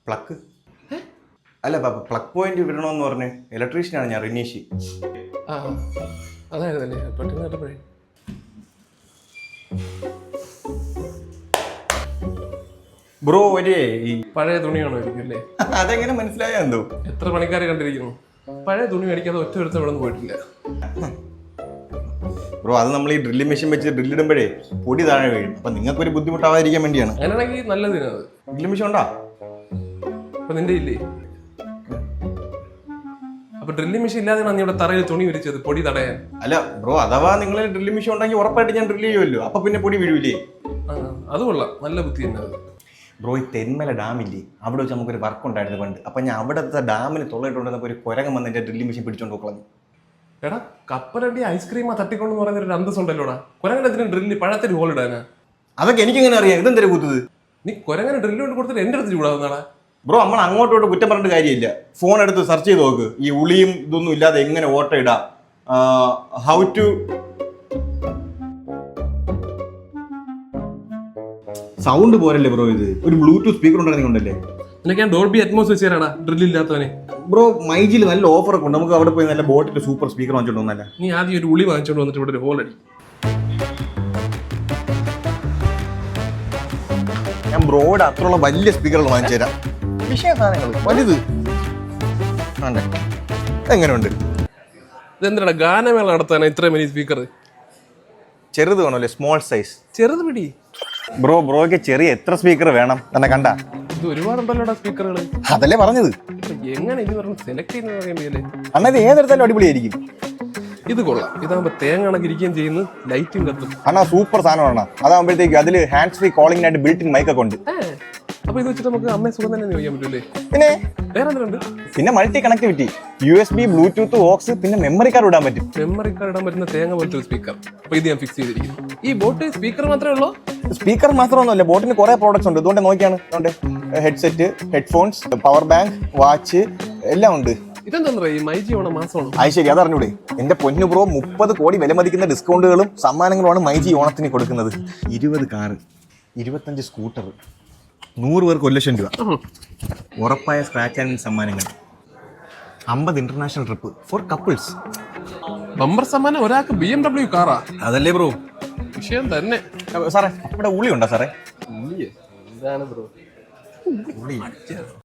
Pluck അല്ല plug point വിടണമെന്ന് പറഞ്ഞ് ഇലക്ട്രീഷ്യനാണ് ഞാൻ റിനീഷ്. ആ അതായിരുന്നല്ലേ പെട്ടെന്ന് കേട്ടപ്പോഴേ. ബ്രോ ഒരു ഈ പഴയ തുണിയാണോ ആയിരിക്കും അല്ലേ? അതെങ്ങനെ മനസ്സിലായോ എന്തോ? എത്ര പണിക്കാരെ കണ്ടിരിക്കുന്നു, പഴയ തുണി മേടിക്കാതെ ഒറ്റ ഒരുത്തം ഇവിടെ നിന്ന് പോയിട്ടില്ല. ബ്രോ അത് നമ്മൾ ഈ ഡ്രില്ലിംഗ് മെഷീൻ വെച്ച് ഡ്രില്ലിടുമ്പോഴേ പൊടി താഴെ വീഴും. അപ്പൊ നിങ്ങൾക്കൊരു ബുദ്ധിമുട്ടാവാതിരിക്കാൻ വേണ്ടിയാണ്. അങ്ങനെയാണെങ്കിൽ നല്ലതിനത്. ഡ്രില്ലിംഗ് മെഷീൻ ഉണ്ടാ? അപ്പൊ നിന്റെ ഇല്ലേ? അപ്പൊ ഡ്രില്ലിംഗ് മെഷീൻ ഇല്ലാതെയാണ് നീ ഇവിടെ തറയിൽ തുണി വിരിച്ചത് പൊടി തടയാൻ? അല്ല ബ്രോ, അഥവാ നിങ്ങൾ ഡ്രില്ലിംഗ് മെഷീൻ ഉണ്ടെങ്കിൽ ഉറപ്പായിട്ട് ഞാൻ ഡ്രില്ല് ചെയ്യുമല്ലോ. അപ്പൊ പിന്നെ പൊടി വീഴൂലേ? അത് കൊള്ളാം, നല്ല ബുദ്ധി തന്നെ അത്. ബ്രോ ഈ തെന്മല ഡാമില്ലേ, അവിടെ വെച്ച് നമുക്കൊരു വർക്ക് ഉണ്ടായിരുന്നു പണ്ട്. അപ്പൊ ഞാൻ അവിടുത്തെ ഡാമിന് തൊള്ളയിട്ടുണ്ടെന്നപ്പോ ഒരു കുരങ്ങൻ വന്ന് എന്റെ ഡ്രില്ലിംഗ് മെഷീൻ പിടിച്ചോണ്ട് കളഞ്ഞു. എടാ കപ്പലണ്ടി ഐസ്ക്രീമാ തട്ടിക്കൊണ്ട് പറയുന്ന ഒരു അന്തസ്സുണ്ടല്ലോടാ. കുരങ്ങനെ ഡ്രില്ല് പഴത്തിന് ഹോൾ ഇടാനാ? അതൊക്കെ എനിക്കെങ്ങനെ അറിയാം? ഇതെന്താ കൂത്തത്? നീ കുരങ്ങനെ ഡ്രില്ല് കൊണ്ട് കൊടുത്തിട്ട് എന്റെ അടുത്ത് ചൂടാവുന്നാടാ. ബ്രോ നമ്മൾ അങ്ങോട്ടോട്ട് കുറ്റം പറഞ്ഞിട്ട് കാര്യമില്ല. ഫോൺ എടുത്ത് സെർച്ച് ചെയ്ത് നോക്ക്, ഈ ഉളിയും ഇതൊന്നും ഇല്ലാതെ എങ്ങനെ ഓട്ട ഇടാം, ഹൗ ടു സൗണ്ട് പോരല്ലേ ബ്രോ. ഇത് ഒരു ബ്ലൂടൂത്ത് സ്പീക്കർ ഉണ്ടായിരുന്നുണ്ടല്ലേ? നിനക്ക് ഞാൻ ഡോൾബി അറ്റ്മോസ് വെച്ച് തരാടാ ഡ്രില്ല് ഇല്ലാത്തവനെ. ബ്രോ മൈജിൽ നല്ല ഓഫറൊക്കെ ഉണ്ട്, നമുക്ക് അവിടെ പോയി നല്ല ബോട്ടിന്റെ സൂപ്പർ സ്പീക്കർ വാങ്ങിച്ചോണ്ട് വന്നല്ലേ. നീ ആദ്യം ഒരു ഉളി വാങ്ങിച്ചോണ്ട് വന്നിട്ട് ഇവിടെ ഒരു ഹോൾ അടി. ഞാൻ ബ്രോയുടെ അത്രയുള്ള വലിയ സ്പീക്കറുകൾ വാങ്ങിച്ചു തരാം. വിഷയ സാധനങ്ങൾ വലുത് ആണ്ടേ. എങ്ങനെയുണ്ട്? ഇതെന്താ ഗാനമേള നടത്താനാ ഇത്രയും വലിയ സ്പീക്കർ? ചെറുത് വേണമല്ലേ? സ്മോൾ സൈസ് ചെറുത് പിടി. ബ്രോയ്ക്ക് ചെറിയ എത്ര സ്പീക്കർ വേണം തന്നെ കണ്ട? ഇത് ഒരുപാടുണ്ടല്ലോടാ സ്പീക്കറുകൾ. അതല്ലേ പറഞ്ഞത്. എങ്ങനെ ഇത് പറഞ്ഞ് സെലക്ട് ചെയ്യുന്ന അറിയാൻ? അണ്ണാ ഇത് ഏതെടുത്താലും അടിപൊളിയായിരിക്കും. ഇത് കൊള്ളാം. ഇതാകുമ്പോ തേങ്ങ കണക്കിരിക്കുകയും ചെയ്യുന്നു, ലൈറ്റും കത്തും. അണ്ണാ സൂപ്പർ സാധനമാണ്. അതാകുമ്പോഴത്തേക്ക് അതില് ഹാൻഡ് ഫ്രീ കോളിംഗിനായിട്ട് ബിൽറ്റ് ഇൻ മൈക്ക് ഒക്കെ ഉണ്ട്. അപ്പൊ ഇത് വെച്ചിട്ട് നമുക്ക് അമ്മയെ സുഖം തന്നെ ചോദിക്കാൻ പറ്റൂലേ? പിന്നെ വേറെ എന്തുണ്ട്? പിന്നെ multi connectivity, USB, Bluetooth, aux, പിന്നെ മെമ്മറി കാർഡ് ഇടാൻ പറ്റും. മെമ്മറി കാർഡ് ഇടാൻ പറ്റുന്ന തേങ്ങ പോലത്തെ ഒരു സ്പീക്കർ. അപ്പൊ ഇത് ഞാൻ ഫിക്സ് ചെയ്തിരിക്കുന്നു. ഈ ബോട്ട് സ്പീക്കർ മാത്രമേ ഉള്ളൂ? സ്പീക്കർ മാത്രമൊന്നുമല്ല, ബോട്ടിന് കുറെ പ്രോഡക്ട്സ് ഉണ്ട്. ഇതുകൊണ്ട് നോക്കിയാണ് headset, headphones, power bank, watch എല്ലാം ഉണ്ട്. ഇതെന്താ ഈ മൈജി ഓണം മാസമാണ്? അത് ശരി, അതറിഞ്ഞൂടെ? എന്റെ പൊന്നു ബ്രോ, 30 കോടി വില മതിക്കുന്ന ഡിസ്കൗണ്ടുകളും സമ്മാനങ്ങളുമാണ് മൈജി ഓണത്തിന് കൊടുക്കുന്നത്. 20 കാറ്, 25 സ്കൂട്ടർ, 100 പേർക്ക് 1 ലക്ഷം രൂപ, ഉറപ്പായ സ്ക്രാച്ച് ആൻഡ് സമ്മാനങ്ങൾ, 50 international trip for couples. Bumper സമ്മാനം ഒരാൾക്ക് BMW കാറാ? അതല്ലേ ബ്രോ വിഷയം തന്നെ. സാറേ ഇവിടെ ഉള്ളി ഉണ്ടോ സാറേ? എന്താണ് ബ്രോ?